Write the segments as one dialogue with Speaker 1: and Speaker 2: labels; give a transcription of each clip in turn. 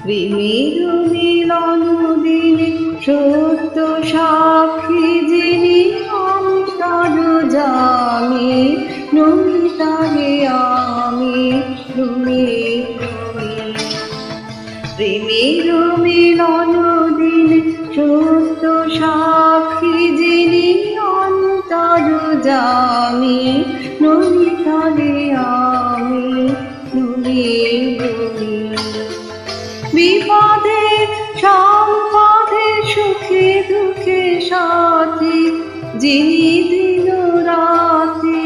Speaker 1: প্রেমের মিলন দিনে সত্য সাক্ষী যিনি অন্তর জামি নমি তারে আমি নমি নমি প্রেমের মিলন দিনে সত্য সাক্ষী যিনি অন্তর জামি নমি তারে আমি নমি নমি বিপদে সম্পদে সুখে দুঃখে সাথী যিনি দিন রাতে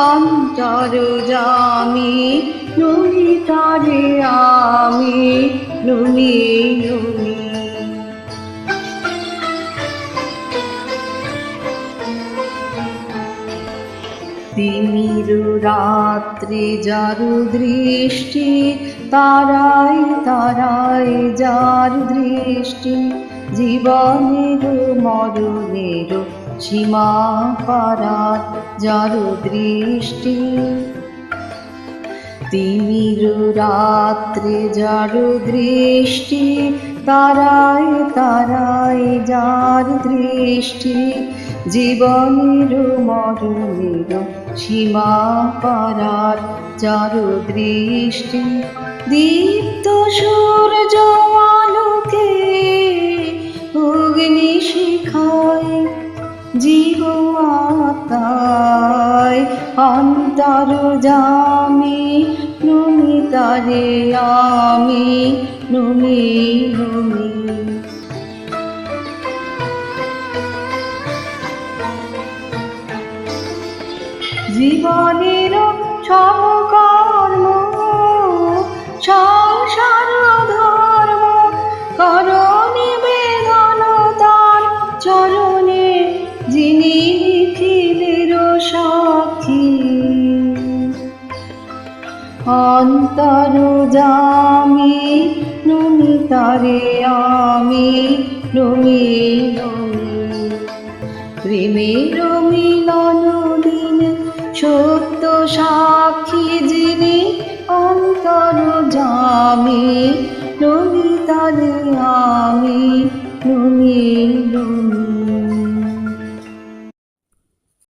Speaker 1: অন্তর জামি নমি তারে আমি নমি নমি তিমির রাত্রি যার দৃষ্টি তারাই তারাই যার দৃষ্টি জীবনের মরণের সীমা পারার যার দৃষ্টি তিমির রাত্রি যার দৃষ্টি তারাই তারাই যার দৃষ্টি জীবনের মরণের সীমা পারার যার দৃষ্টি দীপ্ত সূর্য আলোকে অগ্নি শিখায় জীব আত্মায় অন্তর জামি নমি তারে আমি নমি নমি জীবনের সব কর্ম সংসার ধর্ম করণে বেদন তার চরণে যিনি লিখিলের সাক্ষী অন্তর জামি নমি তারে আমি নমি নমি প্রেমের মিলন দিন সত্য সাক্ষী যিনি অন্তর জামি নমি তারে আমি নমি নমি।